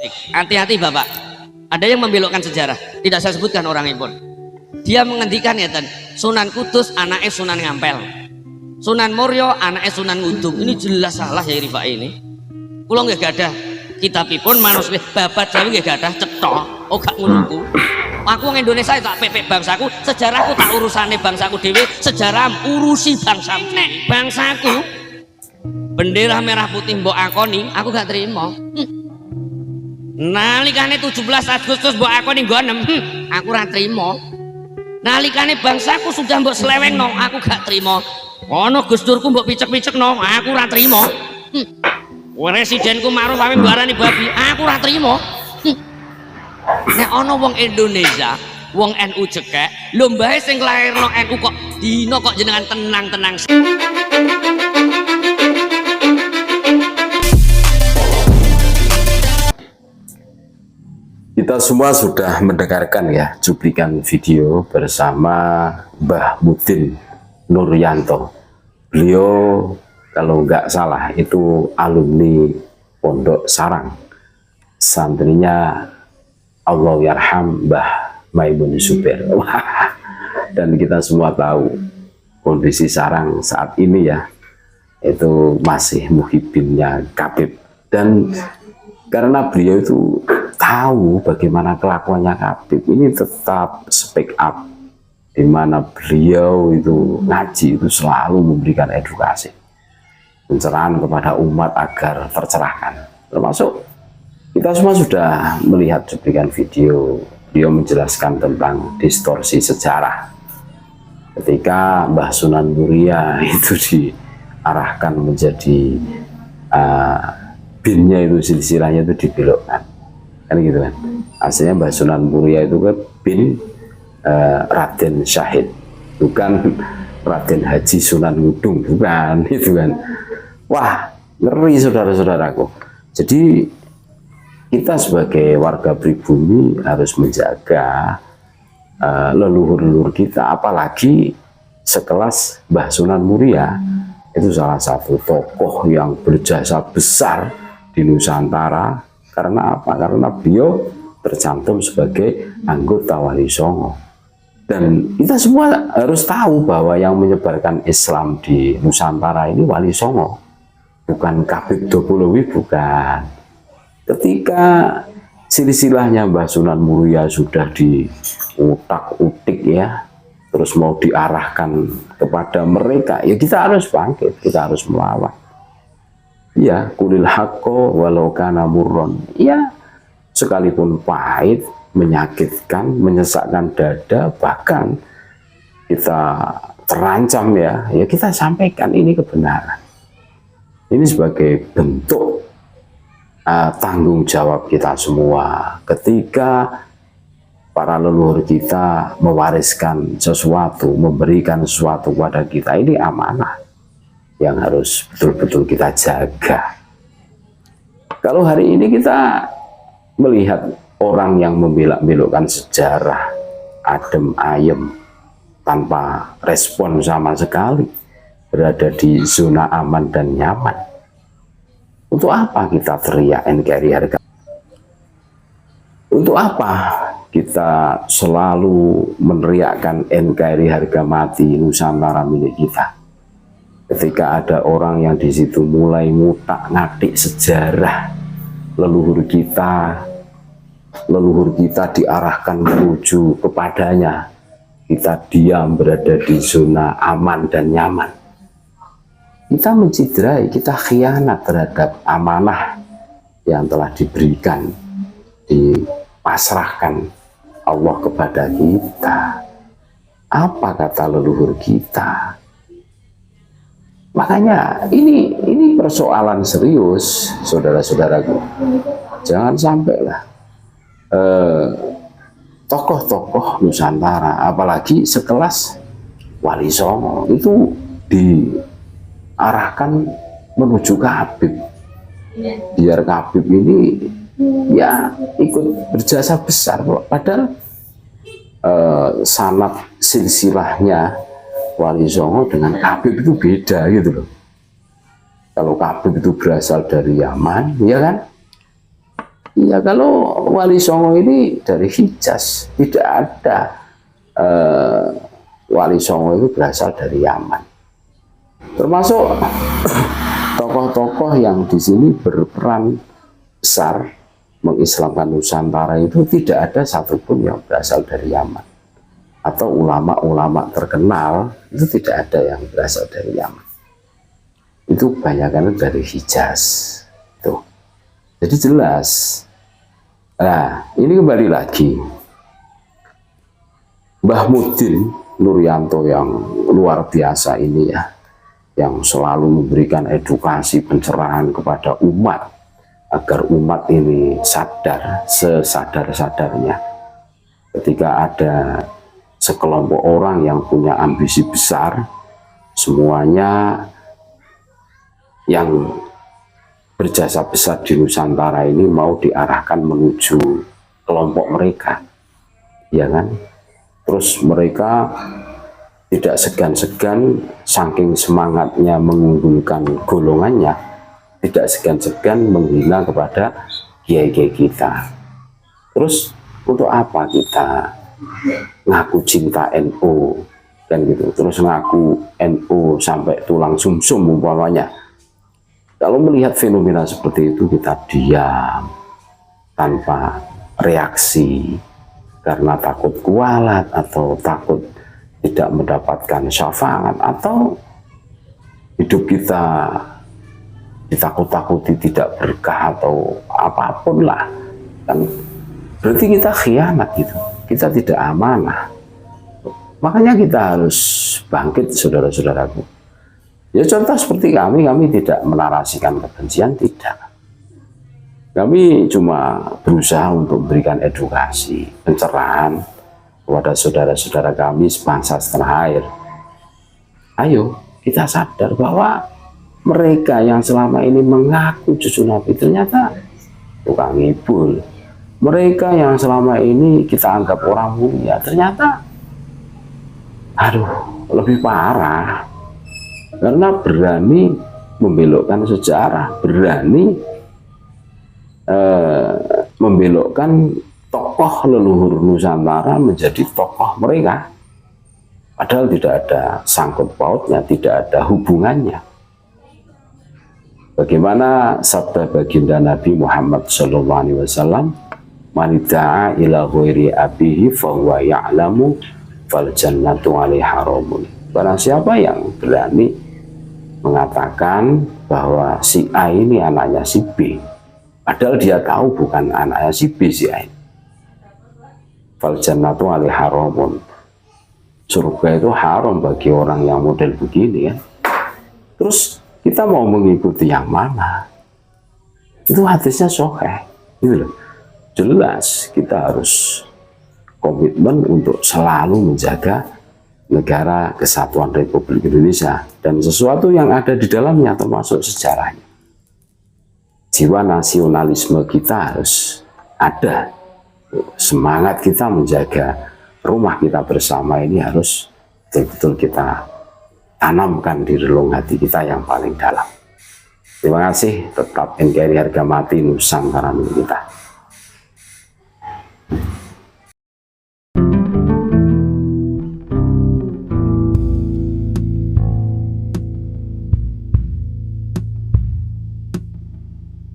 Hati-hati Bapak, ada yang membelokkan sejarah, tidak saya sebutkan orangnya pun. Dia menghentikan ya dan Sunan Kudus anaknya Sunan Ngampel, Sunan Muryo anaknya Sunan Ngudung. Ini jelas salah ya Rifai ini. Kulo nggak ada kitabipun manuskrip babat Jawi nggak ada cetok. Oh gak ngulungku. Aku orang Indonesia tak pepek bangsaku, sejarahku tak urusane bangsaku dewe, sejarah urusi bangsamu. Nek bangsaku bendera merah putih mbok akoni, aku gak terima. Nalikane 17 Agustus mbok akoni nggonem, aku ora trima. Nalikane bangsaku sudah mbok selewengno, aku gak trima. Ono Gus Durku mbok picek-picekno, aku ora trima. Presidenku Ma'ruf Amin barani babi, aku ora trima. Nek ono wong Indonesia, wong NU cekek, lho mbae sing lairno NU kok dino kok jenengan tenang-tenang. Kita semua sudah mendengarkan ya cuplikan video bersama Mbah Mudin Nuryanto. Beliau kalau nggak salah itu alumni Pondok Sarang, santrinya Allahyarham Mbah Maimun Zubair. Dan kita semua tahu kondisi Sarang saat ini ya, itu masih muhibinnya Khabib. Dan karena beliau itu tahu bagaimana kelakuannya Khabib, ini tetap speak up, di mana beliau itu ngaji itu selalu memberikan edukasi, pencerahan kepada umat agar tercerahkan. Termasuk kita semua sudah melihat cuplikan video beliau menjelaskan tentang distorsi sejarah ketika Mbah Sunan Muria itu diarahkan menjadi binnya itu, silsilahnya itu dibelokkan kan gitu kan. Aslinya Mbah Sunan Muria itu kan bin Raden Syahid, bukan Raden Haji Sunan Ngudung, bukan itu kan. Wah, ngeri saudara-saudaraku. Jadi kita sebagai warga pribumi harus menjaga leluhur-leluhur kita, apalagi sekelas Mbah Sunan Muria. Itu salah satu tokoh yang berjasa besar di Nusantara. Karena apa? Karena beliau tercantum sebagai anggota Wali Songo. Dan kita semua harus tahu bahwa yang menyebarkan Islam di Nusantara ini Wali Songo, bukan Khabib Dobolowi, bukan. Ketika silsilahnya Mbah Sunan Muria sudah diutak-utik ya, terus mau diarahkan kepada mereka, ya kita harus bangkit, kita harus melawan. Ya, kulil haqqo walau kana murron. Ya, sekalipun pahit, menyakitkan, menyesakkan dada, bahkan kita terancam ya kita sampaikan ini kebenaran. Ini sebagai bentuk tanggung jawab kita semua ketika para leluhur kita mewariskan sesuatu, memberikan sesuatu kepada kita. Ini amanah yang harus betul-betul kita jaga. Kalau hari ini kita melihat orang yang membelok-belokkan sejarah, adem ayem, tanpa respon sama sekali, berada di zona aman dan nyaman, untuk apa kita teriak NKRI harga? Untuk apa kita selalu meneriakkan NKRI harga mati, Nusantara milik kita? Ketika ada orang yang di situ mulai ngutak-ngatik sejarah leluhur kita diarahkan menuju kepadanya, kita diam berada di zona aman dan nyaman. Kita menciderai, kita khianat terhadap amanah yang telah diberikan, dipasrahkan Allah kepada kita. Apa kata leluhur kita? Makanya ini persoalan serius, saudara-saudaraku. Jangan sampailah tokoh-tokoh Nusantara, apalagi sekelas Wali Songo, itu diarahkan menuju Khabib, biar Khabib ini ya ikut berjasa besar. Padahal sanad silsilahnya Wali Songo dengan Khabib itu beda gitu loh. Kalau Khabib itu berasal dari Yaman, ya kan? Iya, kalau Wali Songo ini dari Hijaz, tidak ada Wali Songo itu berasal dari Yaman. Termasuk tokoh-tokoh yang di sini berperan besar mengislamkan Nusantara itu tidak ada satupun yang berasal dari Yaman. Atau ulama-ulama terkenal itu tidak ada yang berasal dari Yaman. Itu kebanyakan dari Hijaz. Tuh. Jadi jelas. Nah, ini kembali lagi. Mbah Mudin Nuryanto yang luar biasa ini ya, yang selalu memberikan edukasi pencerahan kepada umat agar umat ini sadar sesadar-sadarnya ketika ada sekelompok orang yang punya ambisi besar, semuanya yang berjasa besar di Nusantara ini mau diarahkan menuju kelompok mereka, ya kan? Terus mereka tidak segan-segan, saking semangatnya mengunggulkan golongannya, tidak segan-segan menghina kepada kiai-kiai kita. Terus untuk apa kita ngaku cinta NU kan gitu, terus ngaku NU sampai tulang sumsum umpamanya. Kalau melihat fenomena seperti itu kita diam tanpa reaksi karena takut kualat atau takut tidak mendapatkan syafaat atau hidup kita ditakut-takuti tidak berkah atau apapun lah, kan berarti kita khianat gitu, kita tidak amanah. Makanya kita harus bangkit, saudara-saudaraku. Ya contoh seperti kami tidak menarasikan kebencian, tidak. Kami cuma berusaha untuk memberikan edukasi, pencerahan kepada saudara-saudara kami sebangsa setanah air. Ayo kita sadar bahwa mereka yang selama ini mengaku cucu Nabi ternyata tukang ngibul. Mereka yang selama ini kita anggap orang mulia ternyata lebih parah. Karena berani membelokkan sejarah, berani membelokkan tokoh leluhur Nusantara menjadi tokoh mereka. Padahal tidak ada sangkut pautnya, tidak ada hubungannya. Bagaimana sabda baginda Nabi Muhammad SAW, "Man da'a ila ghairi abihi fahuwa ya'lamu fal jannatu 'alaihi haramun." Barang siapa yang berani mengatakan bahwa si A ini anaknya si B, padahal dia tahu bukan anaknya si B, si A. Fal jannatu 'alaihi haramun. Surga itu haram bagi orang yang model begini ya. Terus kita mau mengikuti yang mana? Itu hadisnya sahih, gitu loh. Jelas kita harus komitmen untuk selalu menjaga negara kesatuan Republik Indonesia dan sesuatu yang ada di dalamnya termasuk sejarahnya. Jiwa nasionalisme kita harus ada. Semangat kita menjaga rumah kita bersama ini harus betul-betul kita tanamkan di relung hati kita yang paling dalam. Terima kasih, tetap NKRI harga mati, Nusantara milik kita.